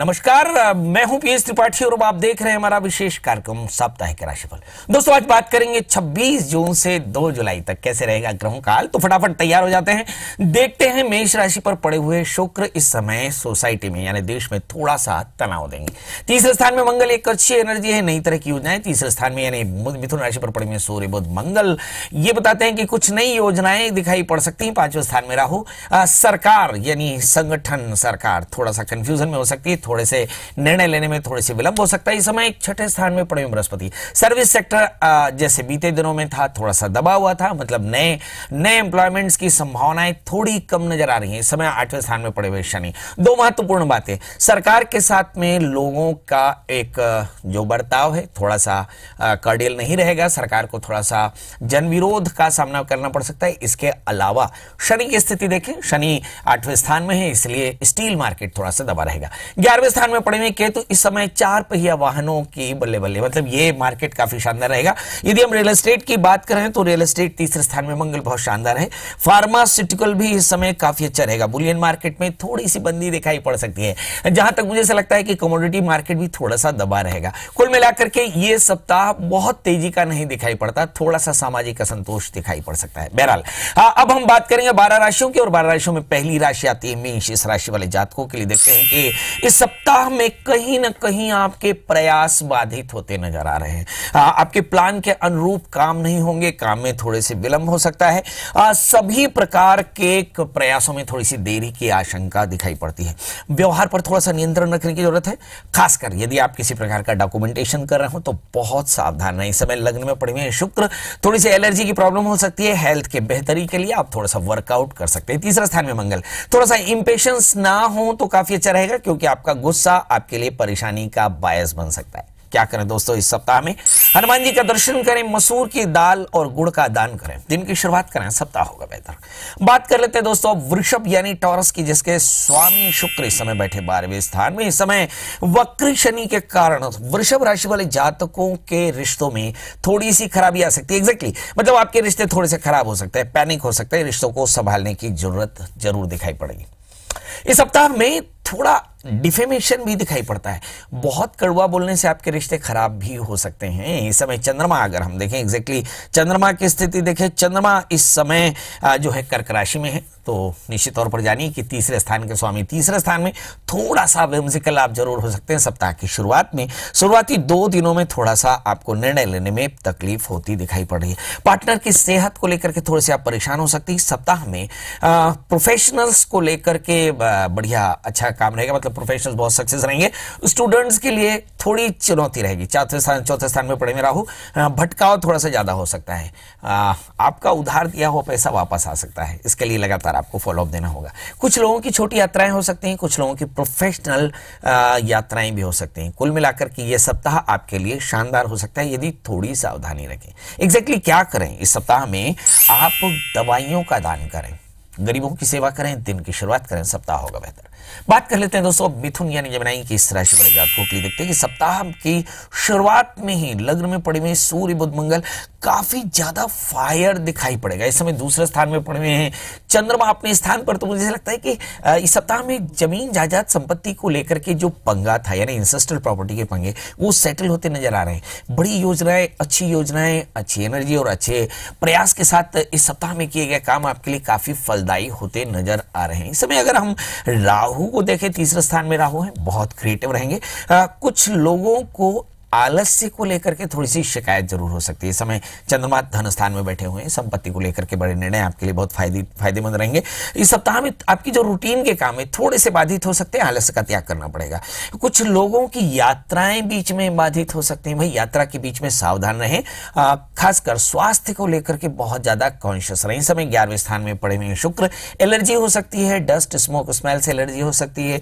नमस्कार, मैं हूं पीएस त्रिपाठी और अब आप देख रहे हैं हमारा विशेष कार्यक्रम साप्ताहिक राशिफल। दोस्तों, आज बात करेंगे 26 जून से 2 जुलाई तक कैसे रहेगा ग्रहों काल। तो फटाफट तैयार हो जाते हैं, देखते हैं मेष राशि पर पड़े हुए शुक्र इस समय सोसाइटी में यानी देश में थोड़ा सा तनाव देंगे। तीसरे स्थान में मंगल, एक अच्छी एनर्जी है, नई तरह की योजनाएं। तीसरे स्थान में यानी मिथुन राशि पर पड़े हुए सूर्य बुध मंगल ये बताते हैं कि कुछ नई योजनाएं दिखाई पड़ सकती हैं। पांचवें स्थान में राहु, सरकार यानी संगठन सरकार थोड़ा सा कंफ्यूजन में हो सकती है, थोड़े से निर्णय लेने में थोड़े से विलंब हो सकता है। इस समय एक छठे स्थान में पड़े हुए बृहस्पति, सर्विस सेक्टर जैसे बीते दिनों में था थोड़ा सा दबा हुआ था, मतलब नए एम्प्लॉयमेंट्स की संभावनाएं थोड़ी कम नजर आ रही हैं। इस समय आठवें स्थान में पड़े हुए शनि। दो महत्वपूर्ण बातें, सरकार के साथ में लोगों का एक जो बर्ताव है थोड़ा सा कार्डियल नहीं रहेगा, सरकार को थोड़ा सा जन विरोध का सामना करना पड़ सकता है। इसके अलावा शनि की स्थिति देखें, शनि आठवें स्थान में है, इसलिए स्टील मार्केट थोड़ा सा दबा रहेगा। 11वें स्थान में पड़े हुए केतु, इस समय 4 पहिया वाहनों की बल्ले बल्ले, मतलब ये मार्केट काफी शानदार रहेगा। यदि हम रियल एस्टेट की बात करें तो रियल एस्टेट तीसरे स्थान में, मंगल बहुत शानदार है। फार्मास्यूटिकल भी इस समय काफी अच्छा रहेगा। बुलियन मार्केट में थोड़ी सी बंदी दिखाई पड़ सकती है। जहां तक मुझे ऐसा लगता है कि कमोडिटी मार्केट भी थोड़ा सा दबा रहेगा। कुल मिलाकर के ये सप्ताह बहुत तेजी का नहीं दिखाई पड़ता, थोड़ा सा सामाजिक असंतोष दिखाई पड़ सकता है। बहरहाल अब हम बात करेंगे 12 राशियों की और 12 राशियों में पहली राशि आती है मेष। इस राशि वाले जातकों के लिए देखते हैं कि इस सप्ताह में कहीं ना कहीं आपके प्रयास बाधित होते नजर आ रहे हैं। आपके प्लान के अनुरूप काम नहीं होंगे, काम में थोड़े से विलंब हो सकता है। सभी प्रकार के प्रयासों में थोड़ी सी देरी की आशंका दिखाई पड़ती है। व्यवहार पर थोड़ा सा नियंत्रण रखने की जरूरत है, खासकर यदि आप किसी प्रकार का डॉक्यूमेंटेशन कर रहे हो तो बहुत सावधान रहें। इस समय लग्न में पड़े हुए शुक्र, थोड़ी सी एलर्जी की प्रॉब्लम हो सकती है। हेल्थ के बेहतरी के लिए आप थोड़ा सा वर्कआउट कर सकते हैं। तीसरा स्थान में मंगल, थोड़ा सा इंपेशेंस ना हो तो काफी अच्छा रहेगा, क्योंकि आपका गुस्सा आपके लिए परेशानी का बायस बन सकता है। क्या करें दोस्तों, इस सप्ताह में हनुमान जी का दर्शन करें, मसूर की दाल और गुड़ का दान करें, दिन की शुरुआत करें, सप्ताह होगा बेहतर। बात कर लेते हैं दोस्तों वृषभ यानी टॉरस की, जिसके स्वामी शुक्र इस समय बैठे 12वें स्थान में। इस समय वक्र शनि के कारण वृषभ राशि वाले जातकों के रिश्तों में थोड़ी सी खराबी आ सकती है। एग्जैक्टली मतलब आपके रिश्ते थोड़े से खराब हो सकते हैं, पैनिक हो सकता है, रिश्तों को संभालने की जरूरत जरूर दिखाई पड़ेगी। इस सप्ताह में थोड़ा डिफेमेशन भी दिखाई पड़ता है, बहुत कड़वा बोलने से आपके रिश्ते खराब भी हो सकते हैं। इस समय चंद्रमा अगर हम देखें, एग्जैक्टली चंद्रमा की स्थिति देखें, चंद्रमा इस समय जो है कर्क राशि में है, तो निश्चित तौर पर जानिए कि तीसरे स्थान के स्वामी तीसरे स्थान में, थोड़ा सा व्हिम्सिकल आप जरूर हो सकते हैं। सप्ताह की शुरुआत में शुरुआती 2 दिनों में थोड़ा सा आपको निर्णय लेने में तकलीफ होती दिखाई पड़ रही है। पार्टनर की सेहत को लेकर के थोड़े से आप परेशान हो सकती है। सप्ताह में प्रोफेशनल्स को लेकर के बढ़िया अच्छा काम रहेगा, मतलब प्रोफेशनल्स बहुत सक्सेस रहेंगे। स्टूडेंट्स के लिए थोड़ी चुनौती रहेगी। चौथे स्थान में पड़े में राहु, भटकाव थोड़ा सा ज्यादा हो सकता है। आपका उधार दिया हुआ पैसा वापस आ सकता है, इसके लिए लगातार आपको फॉलोअप देना होगा। कुछ लोगों की छोटी यात्राएं हो सकती हैं, कुछ लोगों की प्रोफेशनल यात्राएं भी हो सकती हैं। कुल मिलाकर के ये सप्ताह आपके लिए शानदार हो सकता है यदि थोड़ी सावधानी रखें। एग्जैक्टली क्या करें इस सप्ताह में, आप दवाइयों का दान करें, गरीबों की सेवा करें, दिन की शुरुआत करें, सप्ताह होगा बेहतर। बात कर लेते हैं दोस्तों मिथुन यानी जमनाई की इस राशि वाले जातकों के लिए देखते हैं कि सप्ताह की शुरुआत में ही लग्न में पड़े हुए सूर्य बुध मंगल काफी ज्यादा फायर दिखाई पड़ेगा। इस समय दूसरे स्थान में पड़े हुए हैं चंद्रमा अपने स्थान पर, तो मुझे लगता है कि इस सप्ताह में जमीन जायदाद संपत्ति को लेकर के जो पंगा था यानी इंसेस्ट्रल प्रॉपर्टी के पंगे, वो सेटल होते नजर आ रहे हैं। बड़ी योजनाएं, अच्छी एनर्जी और अच्छे प्रयास के साथ इस सप्ताह में किए गए काम आपके लिए काफी फलदायी होते नजर आ रहे हैं। इस समय अगर हम राहु को देखें, तीसरे स्थान में राहु है, बहुत क्रिएटिव रहेंगे। कुछ लोगों को आलस्य को लेकर के थोड़ी सी शिकायत जरूर हो सकती है। इस समय चंद्रमा धन स्थान में बैठे हुए हैं, संपत्ति को लेकर के बड़े निर्णय आपके लिए बहुत फायदेमंद रहेंगे। इस सप्ताह में आपकी जो रूटीन के काम है थोड़े से बाधित हो सकते हैं, आलस्य का त्याग करना पड़ेगा। कुछ लोगों की यात्राएं बीच में बाधित हो सकती हैं, भाई यात्रा के बीच में सावधान रहें। खासकर स्वास्थ्य को लेकर के बहुत ज्यादा कॉन्शियस रहें। इस समय 11वें स्थान में पड़े हुए शुक्र, एलर्जी हो सकती है, डस्ट स्मोक स्मेल से एलर्जी हो सकती है।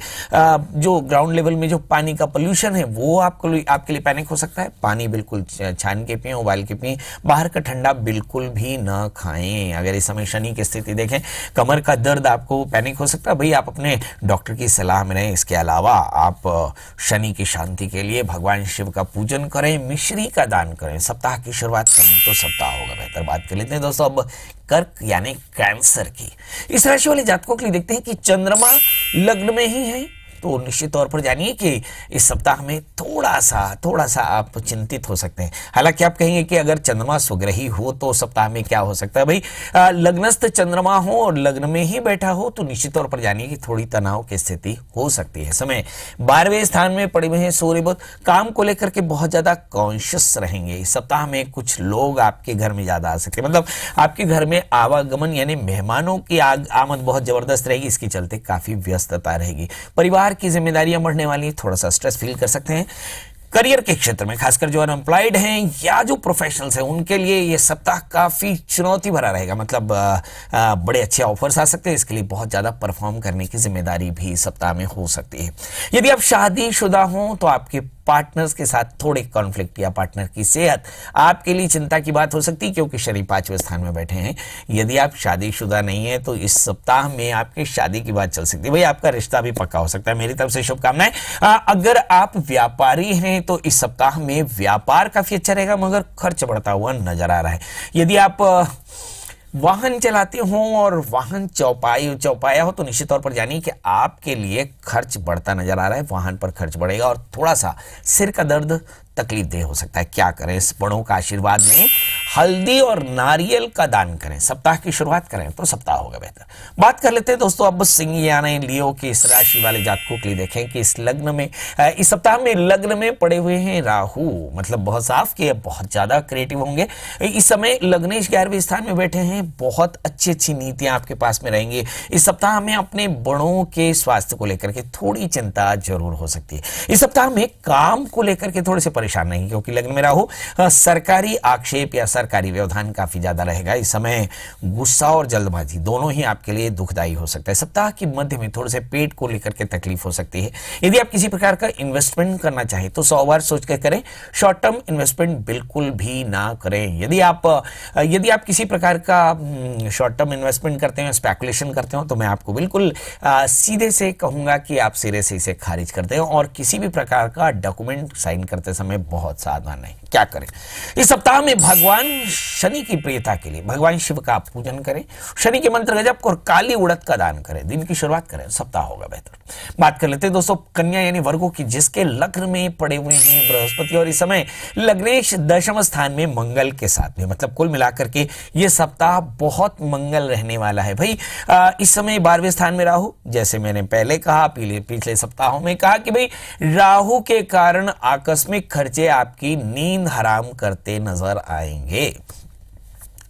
जो ग्राउंड लेवल में जो पानी का पोल्यूशन है वो आपके लिए हो सकता है। पानी बिल्कुल छान के पिए, उबाल के पिए, बाहर का ठंडा बिल्कुल भी ना खाएं। अगर इस समय शनि की स्थिति देखें, कमर का दर्द आपको पैनिक हो सकता है, भाई आप अपने डॉक्टर की सलाह में रहें। इसके अलावा आप शनि की शांति के लिए भगवान शिव का पूजन करें, मिश्री का दान करें, सप्ताह की शुरुआत करें तो सप्ताह होगा बेहतर। बात कर लेते हैं दोस्तों अब कर्क यानी कैंसर की। इस राशि वाले जातकों के लिए देखते हैं कि चंद्रमा लग्न में ही है, तो निश्चित तौर पर जानिए कि इस सप्ताह में थोड़ा सा आप चिंतित हो सकते हैं। हालांकि आप कहेंगे कि अगर चंद्रमा स्वग्रही हो तो सप्ताह में क्या हो सकता है भाई, लग्नस्थ चंद्रमा हो और लग्न में ही बैठा हो तो निश्चित तौर पर जानिए कि थोड़ी तनाव की स्थिति हो सकती है। समय 12वें स्थान में पड़े हुए हैं सूर्य बुध, काम को लेकर के बहुत ज्यादा कॉन्शियस रहेंगे। इस सप्ताह में कुछ लोग आपके घर में ज्यादा आ सकते हैं, मतलब आपके घर में आवागमन यानी मेहमानों की आमद बहुत जबरदस्त रहेगी। इसके चलते काफी व्यस्तता रहेगी, परिवार की जिम्मेदारियां बढ़ने वाली, थोड़ा सा स्ट्रेस फील कर सकते हैं। करियर के क्षेत्र में खासकर जो अनएम्प्लॉयड हैं या जो प्रोफेशनल्स हैं उनके लिए ये सप्ताह काफी चुनौती भरा रहेगा, मतलब बड़े अच्छे ऑफर्स आ सकते हैं। इसके लिए बहुत ज्यादा परफॉर्म करने की जिम्मेदारी भी सप्ताह में हो सकती है। यदि आप शादीशुदा हो तो आपके पार्टनर्स के साथ थोड़े कॉन्फ्लिक्ट या पार्टनर की सेहत आपके लिए चिंता की बात हो सकती है, क्योंकि शनि 5वें स्थान में बैठे हैं। यदि आप शादीशुदा नहीं है तो इस सप्ताह में आपकी शादी की बात चल सकती है, भाई आपका रिश्ता भी पक्का हो सकता है। मेरी तरफ से शुभकामनाएं। अगर आप व्यापारी हैं तो इस सप्ताह में व्यापार काफी अच्छा रहेगा, मगर खर्च बढ़ता हुआ नजर आ रहा है। यदि आप वाहन चलाते हो और वाहन चौपाया हो तो निश्चित तौर पर जानिए कि आपके लिए खर्च बढ़ता नजर आ रहा है, वाहन पर खर्च बढ़ेगा और थोड़ा सा सिर का दर्द तकलीफ दे हो सकता है। क्या करें, इस बड़ों का आशीर्वाद में हल्दी और नारियल का दान करें, सप्ताह की शुरुआत करें तो सप्ताह होगा बेहतर। बात कर लेते हैं दोस्तों अब सिंह यानी लियो की इस राशि वाले जातकों के लिए। देखें कि इस लग्न में इस सप्ताह में लग्न में पड़े हुए हैं राहु, मतलब बहुत साफ के बहुत ज्यादा क्रिएटिव होंगे। इस समय लग्नेश 11वें स्थान में बैठे हैं, बहुत अच्छी नीतियां आपके पास में रहेंगी। इस सप्ताह में अपने बड़ों के स्वास्थ्य को लेकर के थोड़ी चिंता जरूर हो सकती है। इस सप्ताह में काम को लेकर के थोड़े से परेशान नहीं, क्योंकि लग्न में राहु, सरकारी आक्षेप या सरकारी व्यवधान काफी ज्यादा रहेगा। इस समय गुस्सा और जल्दबाजी दोनों ही आपके लिए दुखदायी हो सकता है। सप्ताह के मध्य में थोड़े से पेट को लेकर के तकलीफ हो सकती है। यदि आप किसी प्रकार का इन्वेस्टमेंट करना चाहें तो 100 बार सोच कर करें, शॉर्ट टर्म इन्वेस्टमेंट बिल्कुल भी ना करें। यदि आप किसी प्रकार का शॉर्ट टर्म इन्वेस्टमेंट करते हैं, स्पेकुलेशन करते हो, तो मैं आपको बिल्कुल सीधे से कहूंगा कि आप सिरे से इसे खारिज करते हो और किसी भी प्रकार का डॉक्यूमेंट साइन करते समय बहुत सावधान रहें। क्या करें, इस सप्ताह में भगवान शनि की प्रियता के लिए भगवान शिव का पूजन करें, शनि के मंत्र गजप और काली उड़द का दान करें, दिन की शुरुआत करें, सप्ताह होगा बेहतर। बात कर लेते हैं दोस्तों कन्या यानी वर्गों की, जिसके लग्न में पड़े हुए हैं बृहस्पति और इस समय लग्नेश 10वें स्थान में मंगल के साथ में, मतलब कुल मिलाकर के ये सप्ताह बहुत मंगल रहने वाला है भाई। इस समय 12वें स्थान में राहु, जैसे मैंने पहले कहा, पिछले सप्ताहों में कहा कि भाई राहु के कारण आकस्मिक खर्चे आपकी नींद हराम करते नजर आएंगे।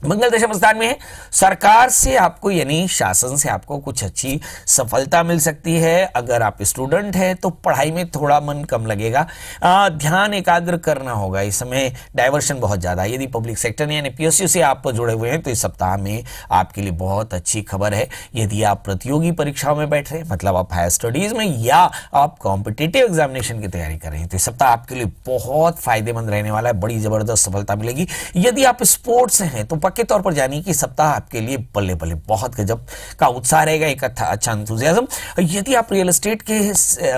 मंगल 10वें स्थान में है, सरकार से आपको यानी शासन से आपको कुछ अच्छी सफलता मिल सकती है। अगर आप स्टूडेंट हैं तो पढ़ाई में थोड़ा मन कम लगेगा, ध्यान एकाग्र करना होगा। इस समय डाइवर्शन बहुत ज्यादा है। यदि पब्लिक सेक्टर यानी पीएसयू से आप जुड़े हुए हैं तो इस सप्ताह में आपके लिए बहुत अच्छी खबर है। यदि आप प्रतियोगी परीक्षाओं में बैठ रहे हैं, मतलब आप हायर स्टडीज में या आप कॉम्पिटिटिव एग्जामिनेशन की तैयारी कर रहे हैं, तो इस सप्ताह आपके लिए बहुत फायदेमंद रहने वाला है, बड़ी जबरदस्त सफलता मिलेगी। यदि आप स्पोर्ट्स से हैं तो पक्के तौर पर जानिए कि सप्ताह आपके लिए बल्ले बल्ले बहुत गजब का उत्साह रहेगा, एक अच्छा एंथुसियाज्म। यदि आप रियल एस्टेट के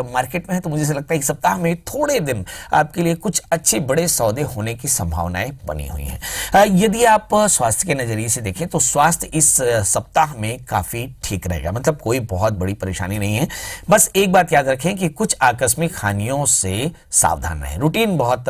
मार्केट में हैं तो मुझे ऐसा लगता है कि सप्ताह में थोड़े दिन आपके लिए कुछ अच्छे बड़े सौदे होने की संभावनाएं बनी हुई हैं। यदि आप स्वास्थ्य के नजरिए से देखें तो स्वास्थ्य इस सप्ताह में काफी ठीक रहेगा, मतलब कोई बहुत बड़ी परेशानी नहीं है। बस एक बात याद रखें कि कुछ आकस्मिक हानियों से सावधान रहें, रूटीन बहुत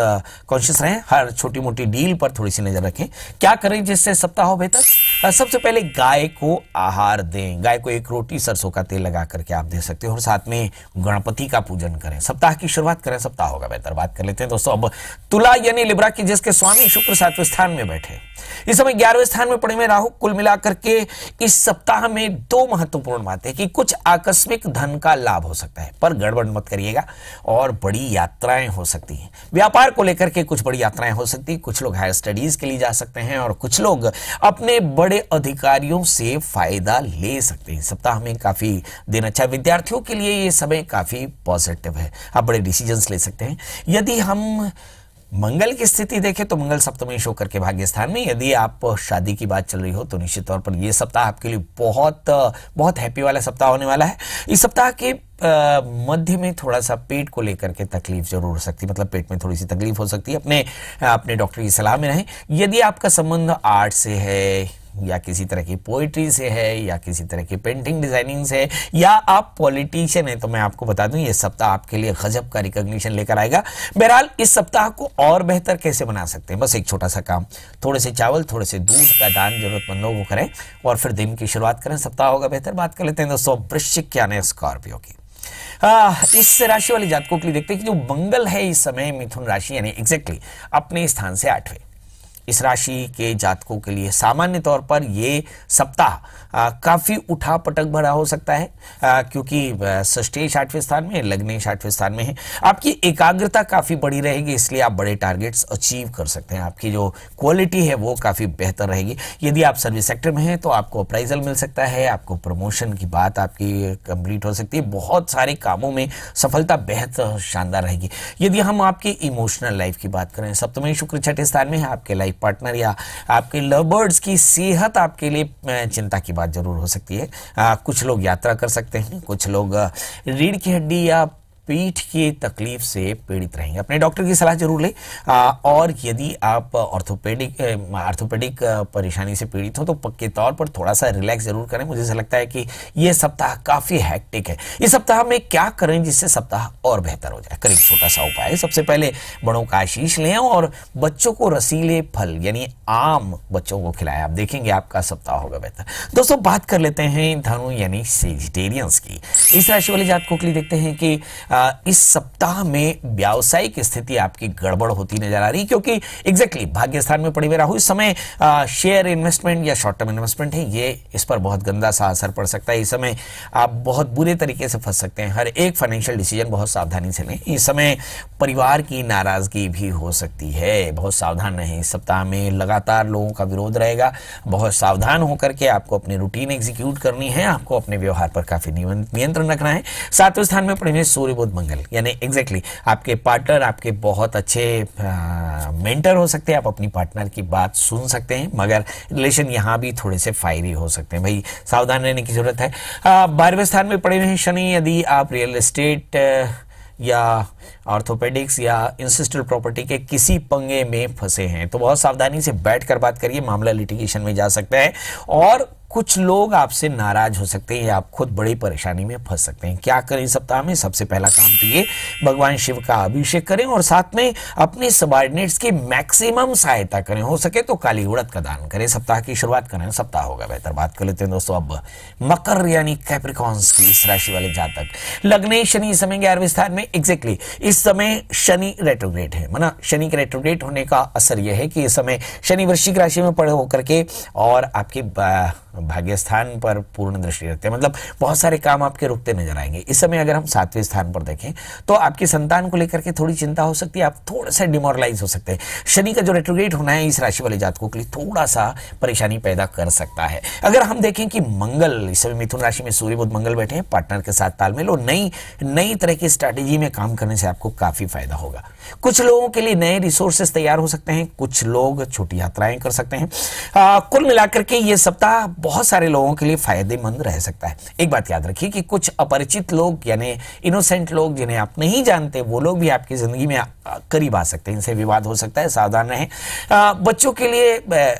कॉन्शियस रहें, हर छोटी मोटी डील पर थोड़ी सी नजर रखें। क्या करें जिससे सप्ताह हो बेहतर? सबसे पहले गाय को आहार दें, गाय को एक रोटी सरसों का तेल लगा करके आप दे सकते हो और साथ में गणपति का पूजन करें, सप्ताह की शुरुआत करें, सप्ताह होगा बेहतर। बात कर लेते हैं दोस्तों अब तुला यानी लिब्रा की, जिसके स्वामी शुक्र 7वें स्थान में बैठे, इस समय 11वें स्थान में पड़े हुए राहु। कुल मिलाकर के इस सप्ताह में दो महत्वपूर्ण बातें कि कुछ आकस्मिक धन का लाभ हो सकता है, पर गड़बड़ मत करिएगा, और बड़ी यात्राएं हो सकती हैं। व्यापार को लेकर के कुछ बड़ी यात्राएं हो सकती, कुछ लोग हायर स्टडीज के लिए जा सकते हैं और कुछ लोग अपने बड़े अधिकारियों से फायदा ले सकते हैं। सप्ताह में काफी दिन अच्छा, विद्यार्थियों के लिए ये समय काफी पॉजिटिव है, आप बड़े डिसीजंस ले सकते हैं। यदि हम मंगल की स्थिति देखें तो मंगल सप्तमी शो करके भाग्य स्थान में, यदि आप शादी की बात चल रही हो तो निश्चित तौर पर यह सप्ताह आपके लिए बहुत हैप्पी वाला सप्ताह होने वाला है। इस सप्ताह के मध्य में थोड़ा सा पेट को लेकर के तकलीफ जरूर हो सकती है, मतलब पेट में थोड़ी सी तकलीफ हो सकती है, अपने डॉक्टर की सलाह में रहें। यदि आपका संबंध आर्ट से है या किसी तरह की पोइट्री से है या किसी तरह की पेंटिंग डिजाइनिंग से, या आप पॉलिटिशियन हैं, तो मैं आपको बता दूं ये सप्ताह आपके लिए गजब का रिकॉग्निशन लेकर आएगा। बहरहाल इस सप्ताह को और बेहतर कैसे बना सकते हैं, बस एक छोटा सा काम, थोड़े से चावल थोड़े से दूध का दान जरूरतमंदों को करें और फिर दिन की शुरुआत करें, सप्ताह होगा बेहतर। बात कर लेते हैं दोस्तों वृश्चिक यानी स्कॉर्पियो की। इस राशि वाले जातकों के लिए देखते हैं कि जो मंगल है इस समय मिथुन राशि यानी एग्जैक्टली अपने स्थान से 8वें। इस राशि के जातकों के लिए सामान्य तौर पर ये सप्ताह काफी उठापटक भरा हो सकता है, क्योंकि षष्ठेश 8वें स्थान में, लग्नेश 8वें स्थान में है। आपकी एकाग्रता काफी बड़ी रहेगी, इसलिए आप बड़े टारगेट्स अचीव कर सकते हैं। आपकी जो क्वालिटी है वो काफी बेहतर रहेगी। यदि आप सर्विस सेक्टर में हैं तो आपको अप्राइजल मिल सकता है, आपको प्रमोशन की बात आपकी कंप्लीट हो सकती है, बहुत सारे कामों में सफलता बेहद शानदार रहेगी। यदि हम आपकी इमोशनल लाइफ की बात करें, सप्तमी शुक्र 6ठे स्थान में है, आपके लाइफ पार्टनर या आपके लव बर्ड्स की सेहत आपके लिए चिंता की बात जरूर हो सकती है। कुछ लोग यात्रा कर सकते हैं, कुछ लोग रीढ़ की हड्डी या पीठ की तकलीफ से पीड़ित रहेंगे। अपने डॉक्टर की सलाह जरूर लें। और यदि आप ऑर्थोपेडिक परेशानी से पीड़ित हो तो पक्के तौर पर थोड़ा सा रिलैक्स जरूर करें। मुझे ऐसा लगता है कि यह सप्ताह काफी हैक्टिक है। इस सप्ताह में क्या करें जिससे सप्ताह और बेहतर हो जाए? करीब छोटा सा उपाय, सबसे पहले बड़ों का आशीष लें और बच्चों को रसीले फल यानी आम बच्चों को खिलाएं। आप देखेंगे आपका सप्ताह होगा बेहतर। दोस्तों बात कर लेते हैं धनु यानी सेजिटेरियंस की। इस राशि वाले जातकों के लिए देखते हैं कि इस सप्ताह में व्यावसायिक स्थिति आपकी गड़बड़ होती नजर आ रही, क्योंकि एग्जैक्टली भाग्य स्थान में पड़ी हुई राहु इस समय शेयर इन्वेस्टमेंट या शॉर्ट टर्म इन्वेस्टमेंट है, ये इस पर बहुत गंदा सा असर पड़ सकता है। इस समय आप बहुत बुरे तरीके से फंस सकते हैं। हर एक फाइनेंशियल डिसीजन बहुत सावधानी से लें। इस समय परिवार की नाराजगी भी हो सकती है, बहुत सावधान रहें। इस सप्ताह में लगातार लोगों का विरोध रहेगा, बहुत सावधान होकर के आपको अपनी रूटीन एग्जीक्यूट करनी है, आपको अपने व्यवहार पर काफी नियंत्रण रखना है। 7वें स्थान में पड़े हुए सूर्य बुध मंगल यानी एग्जैक्टली आपके पार्टनर आपके बहुत अच्छे मेंटर हो सकते हैं। आप अपनी पार्टनर की बात सुन सकते हैं, मगर रिलेशन यहां भी थोड़े से फायरी हो सकते हैं, भाई सावधान रहने की जरूरत है। 12वें स्थान में पड़े हुए हैं शनि। यदि आप रियल एस्टेट या ऑर्थोपेडिक्स या इंसिस्टल प्रॉपर्टी के किसी पंगे में फंसे हैं तो बहुत सावधानी से बैठकर बात करिए, मामला लिटिगेशन में जा सकता है और कुछ लोग आपसे नाराज हो सकते हैं या आप खुद बड़ी परेशानी में फंस सकते हैं। क्या करें इस सप्ताह में? सबसे पहला काम तो ये, भगवान शिव का अभिषेक करें और साथ में अपने सबऑर्डिनेट्स की मैक्सिमम सहायता करें। हो सके तो काली उड़द का दान करें। सप्ताह की शुरुआत करें, सप्ताह होगा बेहतर। बात कर लेते हैं दोस्तों अब मकर यानी कैप्रिकॉन्स की। इस राशि वाले जातक लग्ने शनि इस समय 11वें स्थान में। एग्जैक्टली इस समय शनि रेट्रोग्रेड है, माना शनि के रेट्रोग्रेड होने का असर यह है कि इस समय शनि वृश्चिक राशि में पड़े होकर के और आपके भाग्य स्थान पर पूर्ण दृष्टि रखते हैं, मतलब बहुत सारे काम आपके रुकते नजर आएंगे। इस समय अगर हम 7वें स्थान पर देखें तो आपकी संतान को लेकर के थोड़ी चिंता हो सकती है, आप थोड़ा सा डिमोरलाइज हो सकते हैं। शनि का जो रेट्रोग्रेड होना है इस राशि वाले जातकों के लिए थोड़ा सा परेशानी पैदा कर सकता है। अगर हम देखें कि मंगल इस समय मिथुन राशि में सूर्य बुध मंगल बैठे हैं, पार्टनर के साथ तालमेल और नई तरह की स्ट्रैटेजी में काम करने से आपको काफी फायदा होगा। कुछ लोगों के लिए नए रिसोर्सेस तैयार हो सकते हैं, कुछ लोग छोटी यात्राएं कर सकते हैं। कुल मिलाकर के ये सप्ताह बहुत सारे लोगों के लिए फायदेमंद रह सकता है। एक बात याद रखिए कि कुछ अपरिचित लोग यानी इनोसेंट लोग जिन्हें आप नहीं जानते वो लोग भी आपकी जिंदगी में करीब आ सकते हैं, इनसे विवाद हो सकता है, सावधान रहें। बच्चों के लिए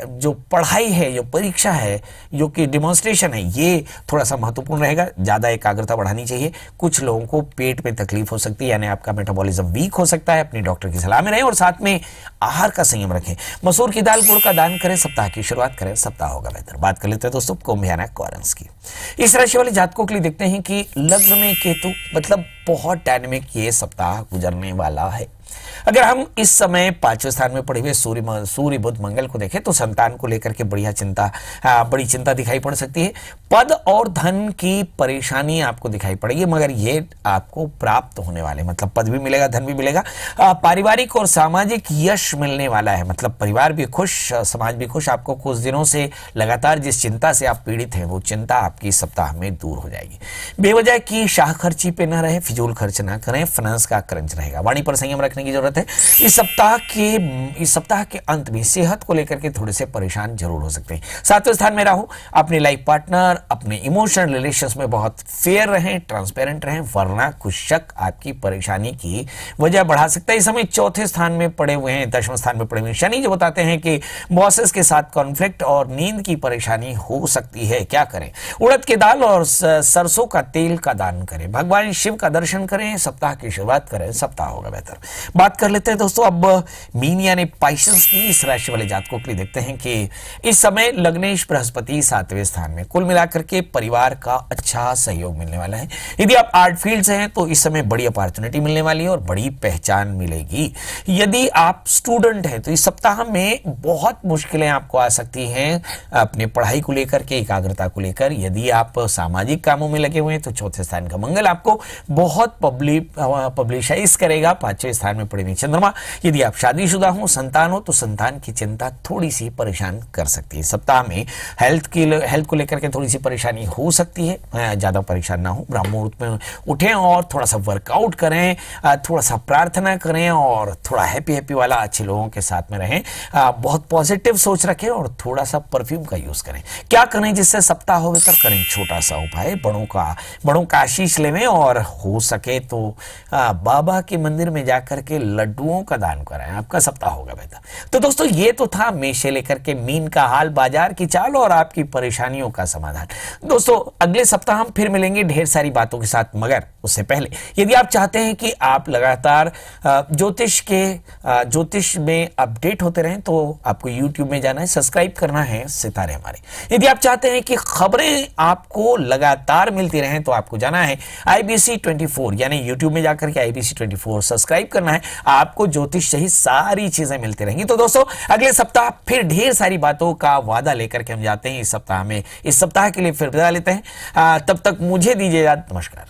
जो पढ़ाई है, जो परीक्षा है, जो कि डिमॉन्स्ट्रेशन है, ये थोड़ा सा महत्वपूर्ण रहेगा, ज्यादा एकाग्रता बढ़ानी चाहिए। कुछ लोगों को पेट में तकलीफ हो सकती है यानी आपका मेटाबॉलिज्म वीक हो सकता है, अपने डॉक्टर की सलाह में रहें और साथ में आहार का संयम रखें। मसूर की दाल गुड़ का दान करें, सप्ताह की शुरुआत करें, सप्ताह होगा बेहतर। बात कर लेते हैं दोस्तों कुंभ यानी ऑरेंज की। इस राशि वाले जातकों के लिए देखते हैं कि लग्न में केतु, मतलब बहुत डायनेमिक ये सप्ताह गुजरने वाला है। अगर हम इस समय 5वें स्थान में पड़े हुए सूर्य बुध मंगल को देखें तो संतान को लेकर के बड़ी चिंता दिखाई पड़ सकती है। पद और धन की परेशानी आपको दिखाई पड़ेगी, मगर ये आपको प्राप्त होने वाले, मतलब पद भी मिलेगा, धन भी मिलेगा। पारिवारिक और सामाजिक यश मिलने वाला है, मतलब परिवार भी खुश, समाज भी खुश। आपको कुछ दिनों से लगातार जिस चिंता से आप पीड़ित हैं वो चिंता आपकी सप्ताह में दूर हो जाएगी। बेवजह की शाह खर्ची पे न रहे, फिजूल खर्च ना करें, फाइनेंस का क्रंच रहेगा। वाणी पर संयम रखने रखने की जरूरत है। इस सप्ताह के अंत में सेहत को लेकर के थोड़े से परेशान जरूर हो सकते हैं। 7वें स्थान में राहु, अपने लाइफ पार्टनर, अपने इमोशनल रिलेशंस में बहुत फेयर रहें, ट्रांसपेरेंट रहें, वरना कुछ शक आपकी परेशानी की वजह बढ़ा सकता है। इस समय 4थे स्थान में पड़े हुए हैं, 10वें स्थान में पड़े हुए हैं शनि, जो बताते हैं कि बॉसेस के साथ कॉन्फ्लिक्ट और नींद की परेशानी हो सकती है। क्या करें? उड़द की दाल और सरसों का तेल का दान करें, भगवान शिव का दर्शन करें, सप्ताह की शुरुआत करें, सप्ताह होगा बेहतर। बात कर लेते हैं दोस्तों अब मीन यानी पाइसेस की इस राशि वाले जातकों के लिए। देखते हैं कि इस समय लग्नेश बृहस्पति 7वें स्थान में, कुल मिलाकर के परिवार का अच्छा सहयोग मिलने वाला है। यदि आप आर्ट फील्ड से हैं तो इस समय बड़ी अपॉर्चुनिटी मिलने वाली है और बड़ी पहचान मिलेगी। यदि आप स्टूडेंट हैं तो इस सप्ताह में बहुत मुश्किलें आपको आ सकती हैं अपने पढ़ाई को लेकर के, एकाग्रता को लेकर। यदि आप सामाजिक कामों में लगे हुए हैं तो 4थे स्थान का मंगल आपको बहुत पब्लिसाइज करेगा। 5वें स्थान में पड़े हुए चंद्रमा, यदि आप शादीशुदा हो, संतान हो तो संतान की चिंता थोड़ी सी परेशान कर सकती है। सप्ताह में हेल्थ को लेकर के थोड़ी सी परेशानी हो सकती है, ज्यादा परेशान ना हो। ब्रह्म मुहूर्त में उठें और थोड़ा सा वर्कआउट करें, थोड़ा सा प्रार्थना करें और थोड़ा हैप्पी वाला अच्छे लोगों के साथ में रहें। बहुत पॉजिटिव सोच रखें और थोड़ा सा परफ्यूम का यूज करें। क्या करें जिससे सप्ताह हो बेहतर? करें छोटा सा उपाय, बड़ों का आशीष लेवें और हो सके तो बाबा के मंदिर में जाकर के लड्डुओं का दान कराएं, आपका सप्ताह होगा बेहतर। तो दोस्तों ये तो था मेष से लेकर के मीन का हाल, बाजार की चाल और आपकी परेशानियों का समाधान। दोस्तों अगले सप्ताह हम फिर मिलेंगे ढेर सारी बातों के साथ, मगर उससे पहले यदि आप चाहते हैं कि आप लगातार ज्योतिष में अपडेट होते रहें तो आपको YouTube में जाना है, सब्सक्राइब करना है सितारे हमारे। यदि आप चाहते हैं कि खबरें आपको लगातार मिलती रहें तो आपको जाना है IBC 24, यानी YouTube में जाकर के IBC 24 सब्सक्राइब करना है, आपको ज्योतिष सहित सारी चीजें मिलती रहेंगी। तो दोस्तों अगले सप्ताह फिर ढेर सारी बातों का वादा लेकर के हम जाते हैं। इस सप्ताह के लिए फिर विदा लेते हैं। तब तक मुझे दीजिए इजाजत। नमस्कार।